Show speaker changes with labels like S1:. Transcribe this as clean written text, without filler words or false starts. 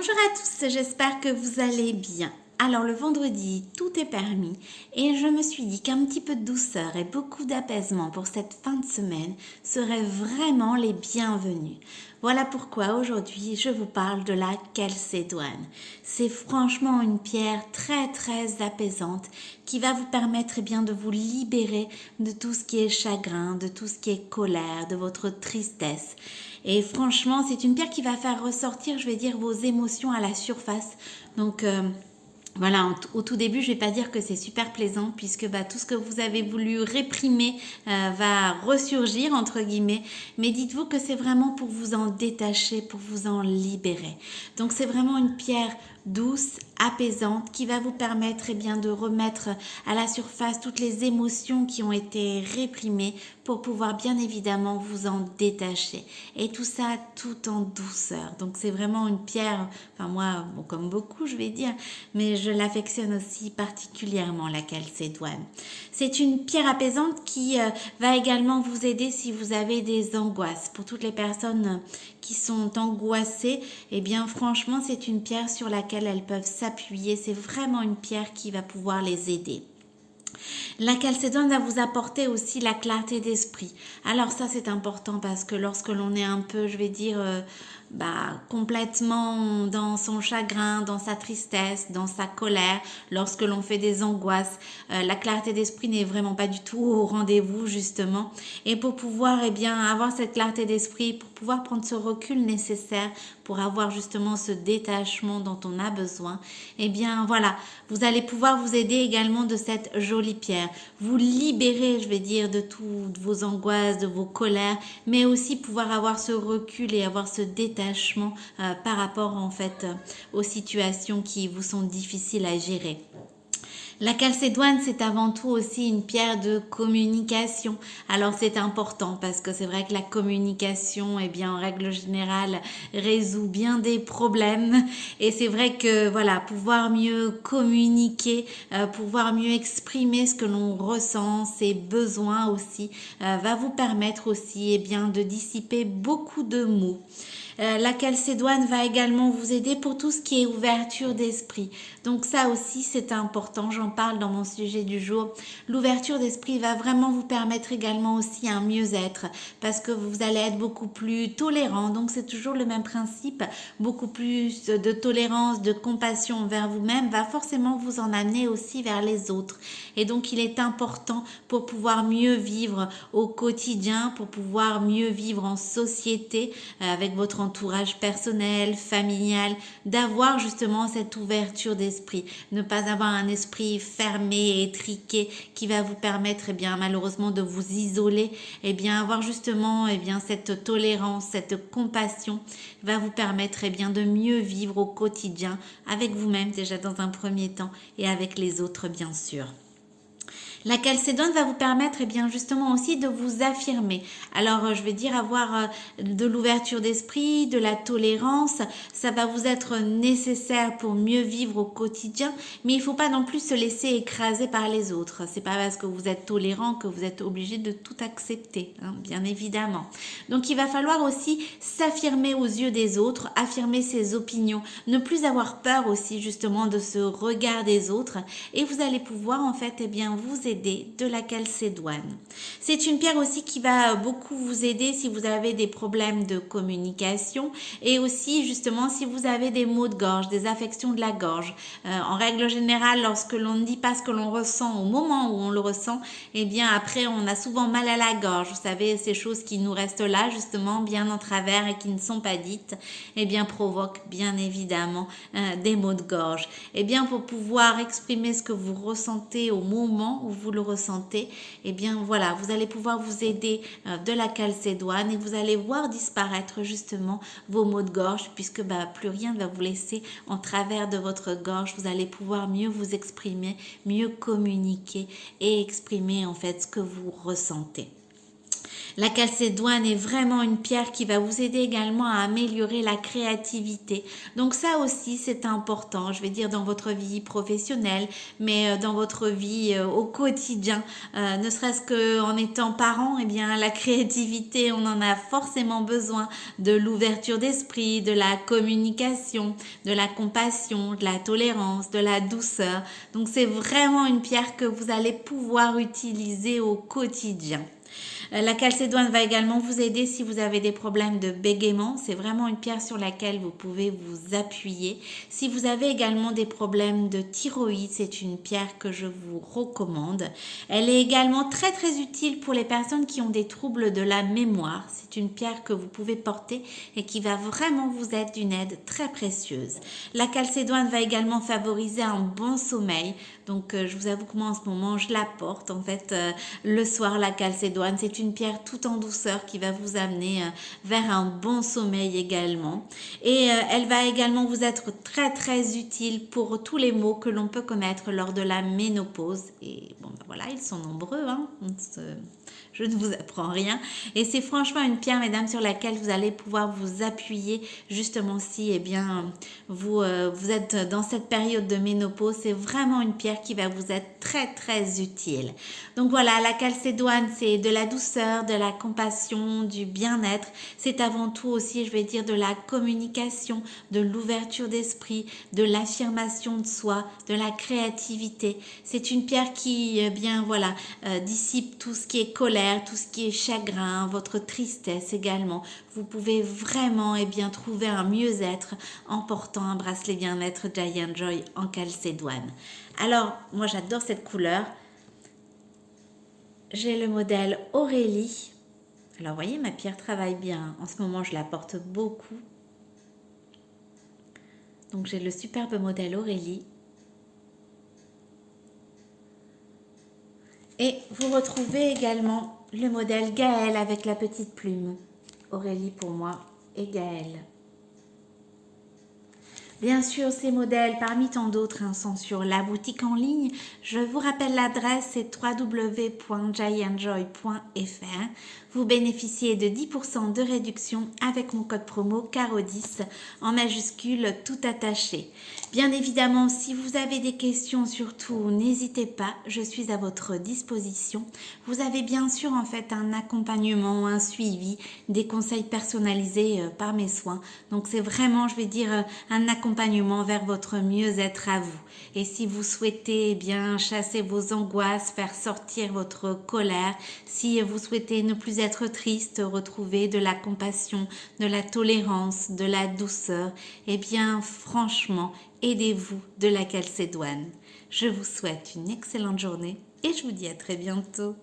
S1: Bonjour à tous, j'espère que vous allez bien. Alors le vendredi, tout est permis et je me suis dit qu'un petit peu de douceur et beaucoup d'apaisement pour cette fin de semaine seraient vraiment les bienvenus. Voilà pourquoi aujourd'hui je vous parle de la calcédoine. C'est franchement une pierre très apaisante qui va vous permettre de vous libérer de tout ce qui est chagrin, de tout ce qui est colère, de votre tristesse. Et franchement, c'est une pierre qui va faire ressortir, vos émotions à la surface. Donc, voilà, au tout début, je vais pas dire que c'est super plaisant puisque tout ce que vous avez voulu réprimer va ressurgir entre guillemets. Mais dites-vous que c'est vraiment pour vous en détacher, pour vous en libérer. Donc c'est vraiment une pierre douce, apaisante, qui va vous permettre de remettre à la surface toutes les émotions qui ont été réprimées pour pouvoir bien évidemment vous en détacher. Et tout ça tout en douceur. Donc c'est vraiment une pierre, enfin moi, comme beaucoup je vais dire, mais je l'affectionne aussi particulièrement, la calcédoine. C'est une pierre apaisante qui va également vous aider si vous avez des angoisses. Pour toutes les personnes qui sont angoissées, franchement c'est une pierre sur laquelle elles peuvent s'appuyer. C'est vraiment une pierre qui va pouvoir les aider. La calcédoine va vous apporter aussi la clarté d'esprit. Alors ça c'est important parce que lorsque l'on est un peu, complètement dans son chagrin, dans sa tristesse, dans sa colère, lorsque l'on fait des angoisses, la clarté d'esprit n'est vraiment pas du tout au rendez-vous justement. Et pour pouvoir avoir cette clarté d'esprit, pour pouvoir prendre ce recul nécessaire, pour avoir justement ce détachement dont on a besoin, vous allez pouvoir vous aider également de cette jolie pierre. Vous libérer, de toutes vos angoisses, de vos colères, mais aussi pouvoir avoir ce recul et avoir ce détachement par rapport aux situations qui vous sont difficiles à gérer. La calcédoine, c'est avant tout aussi une pierre de communication. Alors c'est important parce que c'est vrai que la communication, en règle générale, résout bien des problèmes. Et c'est vrai que pouvoir mieux communiquer, pouvoir mieux exprimer ce que l'on ressent, ses besoins aussi, va vous permettre aussi de dissiper beaucoup de maux. La calcédoine va également vous aider pour tout ce qui est ouverture d'esprit. Donc ça aussi c'est important, j'en parle dans mon sujet du jour. L'ouverture d'esprit va vraiment vous permettre également aussi un mieux-être parce que vous allez être beaucoup plus tolérant. Donc c'est toujours le même principe, beaucoup plus de tolérance, de compassion envers vous-même va forcément vous en amener aussi vers les autres. Et donc il est important pour pouvoir mieux vivre au quotidien, pour pouvoir mieux vivre en société avec votre entourage personnel, familial, d'avoir justement cette ouverture d'esprit, ne pas avoir un esprit fermé, étriqué qui va vous permettre malheureusement de vous isoler, avoir justement cette tolérance, cette compassion va vous permettre de mieux vivre au quotidien avec vous-même déjà dans un premier temps et avec les autres bien sûr. La calcédoine va vous permettre justement aussi de vous affirmer. Alors avoir de l'ouverture d'esprit, de la tolérance, ça va vous être nécessaire pour mieux vivre au quotidien, mais il ne faut pas non plus se laisser écraser par les autres. C'est pas parce que vous êtes tolérant que vous êtes obligé de tout accepter, bien évidemment. Donc il va falloir aussi s'affirmer aux yeux des autres, affirmer ses opinions, ne plus avoir peur aussi justement de ce regard des autres et vous allez pouvoir vous aider de la calcédoine. C'est une pierre aussi qui va beaucoup vous aider si vous avez des problèmes de communication et aussi justement si vous avez des maux de gorge, des affections de la gorge. En règle générale, lorsque l'on ne dit pas ce que l'on ressent au moment où on le ressent, après on a souvent mal à la gorge. Vous savez, ces choses qui nous restent là justement bien en travers et qui ne sont pas dites, provoquent bien évidemment des maux de gorge. Pour pouvoir exprimer ce que vous ressentez au moment où vous le ressentez, vous allez pouvoir vous aider de la calcédoine et vous allez voir disparaître justement vos maux de gorge puisque plus rien ne va vous laisser en travers de votre gorge. Vous allez pouvoir mieux vous exprimer, mieux communiquer et exprimer ce que vous ressentez. La calcédoine est vraiment une pierre qui va vous aider également à améliorer la créativité. Donc ça aussi, c'est important, je vais dire dans votre vie professionnelle, mais dans votre vie au quotidien. Ne serait-ce qu'en étant parent, eh bien, la créativité, on en a forcément besoin, de l'ouverture d'esprit, de la communication, de la compassion, de la tolérance, de la douceur. Donc c'est vraiment une pierre que vous allez pouvoir utiliser au quotidien. La calcédoine va également vous aider si vous avez des problèmes de bégaiement. C'est vraiment une pierre sur laquelle vous pouvez vous appuyer. Si vous avez également des problèmes de thyroïde, c'est une pierre que je vous recommande. Elle est également très très utile pour les personnes qui ont des troubles de la mémoire. C'est une pierre que vous pouvez porter et qui va vraiment vous être d'une aide très précieuse. La calcédoine va également favoriser un bon sommeil. Donc je vous avoue que moi en ce moment je la porte en fait le soir. La calcédoine, c'est une pierre tout en douceur qui va vous amener vers un bon sommeil également. Et elle va également vous être très très utile pour tous les maux que l'on peut connaître lors de la ménopause. Et bon ben voilà, ils sont nombreux, hein. Je ne vous apprends rien. Et c'est franchement une pierre, mesdames, sur laquelle vous allez pouvoir vous appuyer justement si eh bien, vous êtes dans cette période de ménopause. C'est vraiment une pierre qui va vous être très très utile. Donc voilà, la calcédoine, c'est de la douceur, de la compassion, du bien-être. C'est avant tout aussi, je vais dire, de la communication, de l'ouverture d'esprit, de l'affirmation de soi, de la créativité. C'est une pierre qui, eh bien voilà, dissipe tout ce qui est colère, tout ce qui est chagrin, votre tristesse également. Vous pouvez vraiment eh bien, trouver un mieux-être en portant un bracelet bien-être Giant Joy en calcédoine. Alors, moi j'adore cette couleur. J'ai le modèle Aurélie. Alors, vous voyez, ma pierre travaille bien. En ce moment, je la porte beaucoup. Donc, j'ai le superbe modèle Aurélie. Et vous retrouvez également le modèle Gaëlle avec la petite plume. Aurélie pour moi et Gaëlle. Bien sûr, ces modèles, parmi tant d'autres, sont sur la boutique en ligne. Je vous rappelle l'adresse, c'est www.giantjoy.fr. Vous bénéficiez de 10% de réduction avec mon code promo CARO10 en majuscule tout attaché. Bien évidemment, si vous avez des questions, surtout, n'hésitez pas, je suis à votre disposition. Vous avez bien sûr en fait un accompagnement, un suivi, des conseils personnalisés par mes soins. Donc c'est vraiment, je vais dire, un accompagnement vers votre mieux-être à vous. Et si vous souhaitez eh bien chasser vos angoisses, faire sortir votre colère, si vous souhaitez ne plus être triste, retrouver de la compassion, de la tolérance, de la douceur, eh bien franchement, aidez-vous de la calcédoine. Je vous souhaite une excellente journée et je vous dis à très bientôt.